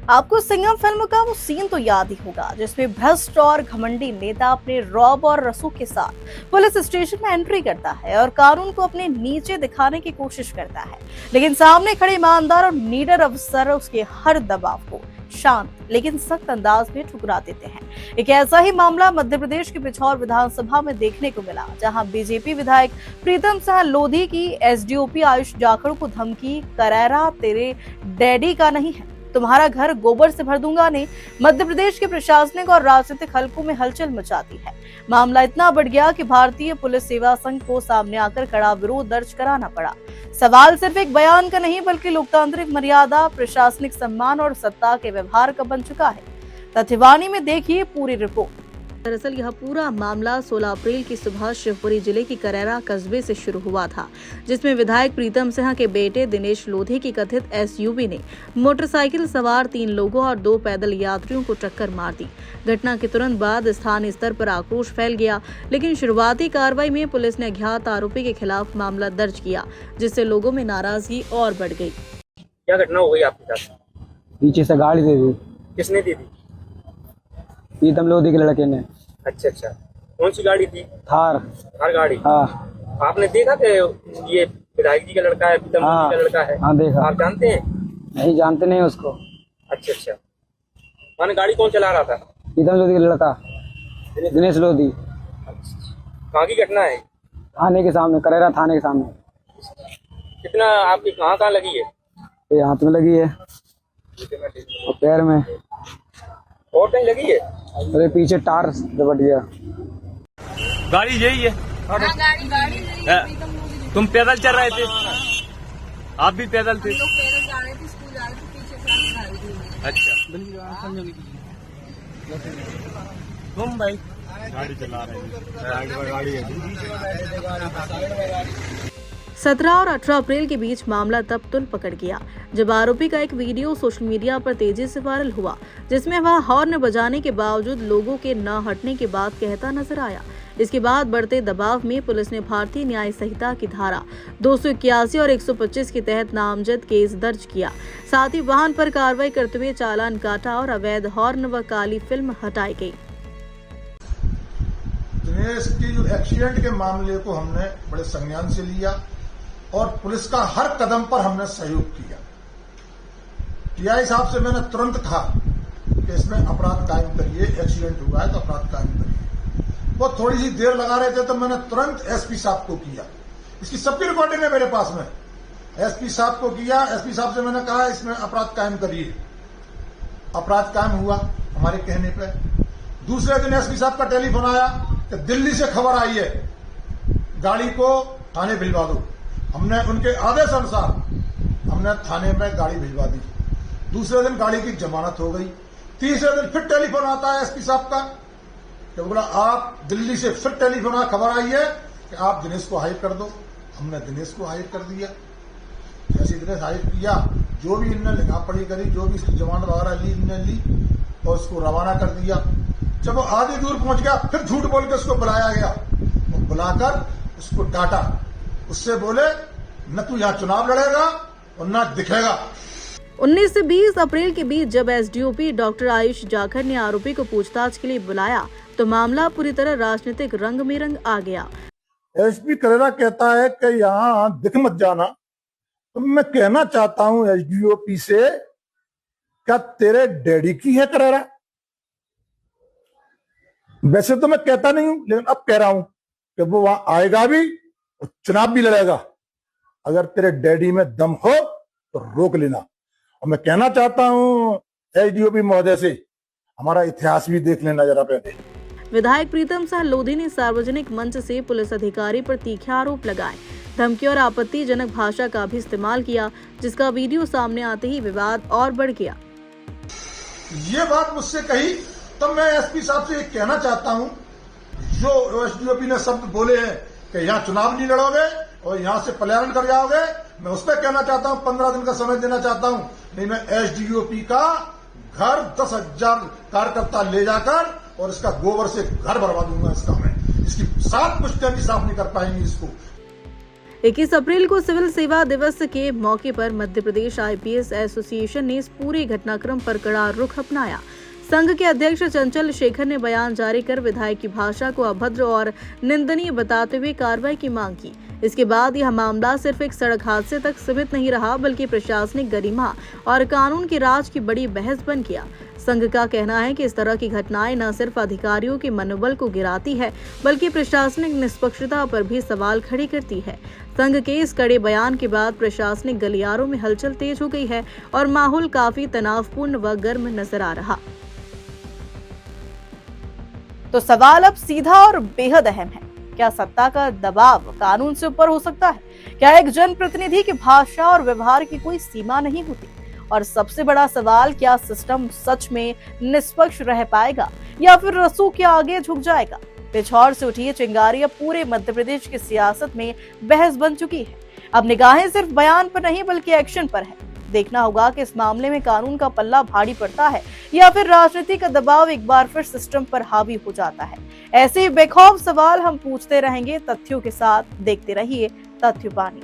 आपको सिंघम फिल्म का वो सीन तो याद ही होगा जिसमें भ्रष्ट और घमंडी नेता अपने रौब और रसूख के साथ पुलिस स्टेशन में एंट्री करता है और कानून को अपने नीचे दिखाने की कोशिश करता है, लेकिन सामने खड़े ईमानदार और नीडर अफसर उसके हर दबाव को शांत लेकिन सख्त अंदाज में ठुकरा देते हैं। एक ऐसा ही मामला मध्य प्रदेश के पिछौर विधानसभा में देखने को मिला, जहां बीजेपी विधायक प्रीतम सिंह लोधी की एसडीओपी आयुष जाखड़ को धमकी, करारा तेरे डैडी का नहीं है, तुम्हारा घर गोबर से भर दूंगा ने मध्य प्रदेश के प्रशासनिक और राजनीतिक हलकों में हलचल मचा दी है। मामला इतना बढ़ गया कि भारतीय पुलिस सेवा संघ को सामने आकर कड़ा विरोध दर्ज कराना पड़ा। सवाल सिर्फ एक बयान का नहीं बल्कि लोकतांत्रिक मर्यादा, प्रशासनिक सम्मान और सत्ता के व्यवहार का बन चुका है। तथ्यवानी में देखिए पूरी रिपोर्ट। दरअसल यह पूरा मामला 16 अप्रैल की सुबह शिवपुरी जिले की करैरा कस्बे से शुरू हुआ था, जिसमें विधायक प्रीतम सिंह के बेटे दिनेश लोधी की कथित एसयूवी ने मोटरसाइकिल सवार 3 लोगों और 2 पैदल यात्रियों को टक्कर मार दी। घटना के तुरंत बाद स्थानीय स्तर पर आक्रोश फैल गया, लेकिन शुरुआती कार्रवाई में पुलिस ने अज्ञात आरोपी के खिलाफ मामला दर्ज किया, जिससे लोगों में नाराजगी और बढ़ गई। क्या घटना हो गई आपके साथ? पीछे से गाड़ी दे दी। किसने दी थी? प्रीतम लोधी के लड़के ने। अच्छा, कौन सी गाड़ी थी? थार गाड़ी। हाँ। आपने देखा कि ये विधायक जी का लड़का है, प्रीतम लोधी का लड़का है? हाँ देखा। आप जानते हैं? नहीं जानते नहीं उसको। अच्छा, माने गाड़ी कौन चला रहा था? प्रीतम लोधी का लड़का दिनेश लोधी। कहाँ की घटना है? थाने के सामने, करैरा थाने के सामने। कितना आपकी कहाँ लगी है? ये हाथ में लगी है और पैर में। और कहीं लगी है? अरे पीछे टार दबट गया। गाड़ी यही है। गाड़ी तुम पैदल चल रहे थे? आप भी पैदल थे? लोग पैदल जा रहे थे, स्कूल जा रहे थे, पीछे से गाड़ी थी। अच्छा, तुम भाई गाड़ी चला रहे थे? गाड़ी है। 17 और 18 अप्रैल के बीच मामला तब तुल पकड़ गया जब आरोपी का एक वीडियो सोशल मीडिया पर तेजी से वायरल हुआ, जिसमें वह हॉर्न बजाने के बावजूद लोगों के न हटने की बात कहता नजर आया। इसके बाद बढ़ते दबाव में पुलिस ने भारतीय न्याय संहिता की धारा 281 और 125 के तहत नामजद केस दर्ज किया। साथ ही वाहन पर कार्रवाई करते हुए चालान काटा और अवैध हॉर्न व काली फिल्म हटाई गई। दिनेश की जो एक्सीडेंट के मामले को हमने बड़े संज्ञान से लिया और पुलिस का हर कदम पर हमने सहयोग किया। टीआई साहब से मैंने तुरंत कहा कि इसमें अपराध कायम करिए, एक्सीडेंट हुआ है तो अपराध कायम करिए। वो थोड़ी सी देर लगा रहे थे तो मैंने तुरंत एसपी साहब को किया। इसकी सबकी रिकॉर्डिंग है मेरे पास में। एसपी साहब को किया, एसपी साहब से मैंने कहा इसमें अपराध कायम करिए। अपराध कायम हुआ हमारे कहने पे। दूसरे दिन एसपी साहब का टेलीफोन आया कि दिल्ली से खबर आई है, गाड़ी को थाने भिजवा दो। हमने उनके आदेश अनुसार हमने थाने में गाड़ी भिजवा दी। दूसरे दिन गाड़ी की जमानत हो गई। तीसरे दिन फिर टेलीफोन आता है एसपी साहब का कि बोला आप दिल्ली से फिर टेलीफोन खबर आई है कि आप दिनेश को हायर कर दो। हमने दिनेश को हायर कर दिया। जैसे दिनेश हायर किया, जो भी इनने लिखा पढ़ी करी, जो भी इसकी जमानत वगैरह ली इनने ली और उसको रवाना कर दिया। जब वो आधी दूर पहुंच गया फिर झूठ बोल के उसको बुलाया गया। वो बुलाकर उसको डांटा। उससे बोले न तू यहाँ चुनाव लड़ेगा और न दिखेगा। 19 से 20 अप्रैल के बीच जब एसडीओपी डॉक्टर आयुष जाखड़ ने आरोपी को पूछताछ के लिए बुलाया तो मामला पूरी तरह राजनीतिक रंग में रंग आ गया। एसपी करैरा कहता है कि यहाँ दिख मत जाना। तो मैं कहना चाहता हूँ एसडीओपी से, क्या तेरे डैडी की है करैरा? वैसे तो मैं कहता नहीं हूं, लेकिन अब कह रहा हूं कि वो वहां आएगा भी और चुनाव भी लड़ेगा। अगर तेरे डैडी में दम हो तो रोक लेना। और मैं कहना चाहता हूं एसडीओपी महोदय से, हमारा इतिहास भी देख लेना जरा पहले। विधायक प्रीतम सिंह लोधी ने सार्वजनिक मंच से पुलिस अधिकारी पर तीखे आरोप लगाए, धमकी और आपत्तिजनक भाषा का भी इस्तेमाल किया, जिसका वीडियो सामने आते ही विवाद और बढ़ गया। ये बात मुझसे कही तब मैं एसपी साहब से एक कहना चाहता हूं, जो एसडीओपी ने शब्द बोले हैं कि यहाँ चुनाव नहीं लड़ोगे और यहाँ से पलायन कर जाओगे, मैं उस पर कहना चाहता हूँ 15 दिन का समय देना चाहता हूँ। नहीं मैं एसडीओपी का घर 10,000 कार्यकर्ता ले जाकर और इसका गोबर से घर भरवा दूंगा। इसका मैं इसकी 7 पुश्तियां भी साफ नहीं कर पाएंगी इसको। 21 अप्रैल को सिविल सेवा दिवस के मौके पर मध्य प्रदेश आईपीएस एसोसिएशन ने इस पूरे घटनाक्रम पर कड़ा रुख अपनाया। संघ के अध्यक्ष चंचल शेखर ने बयान जारी कर विधायक की भाषा को अभद्र और निंदनीय बताते हुए कार्रवाई की मांग की। इसके बाद यह मामला सिर्फ एक सड़क हादसे तक सीमित नहीं रहा, बल्कि प्रशासनिक गरिमा और कानून के राज की बड़ी बहस बन गया। संघ का कहना है कि इस तरह की घटनाएं न सिर्फ अधिकारियों के मनोबल को गिराती है, बल्कि प्रशासनिक निष्पक्षता पर भी सवाल खड़े करती है। संघ के इस कड़े बयान के बाद प्रशासनिक गलियारों में हलचल तेज हो गई है और माहौल काफी तनावपूर्ण व गर्म नजर आ रहा। तो सवाल अब सीधा और बेहद अहम है, क्या सत्ता का दबाव कानून से ऊपर हो सकता है? क्या एक जनप्रतिनिधि की भाषा और व्यवहार की कोई सीमा नहीं होती? और सबसे बड़ा सवाल, क्या सिस्टम सच में निष्पक्ष रह पाएगा या फिर रसूख के आगे झुक जाएगा? पिछौर से उठी चिंगारी अब पूरे मध्य प्रदेश की सियासत में बहस बन चुकी है। अब निगाहें सिर्फ बयान पर नहीं बल्कि एक्शन पर है। देखना होगा कि इस मामले में कानून का पल्ला भारी पड़ता है या फिर राजनीति का दबाव एक बार फिर सिस्टम पर हावी हो जाता है। ऐसे बेखौफ सवाल हम पूछते रहेंगे तथ्यों के साथ। देखते रहिए तथ्य वाणी।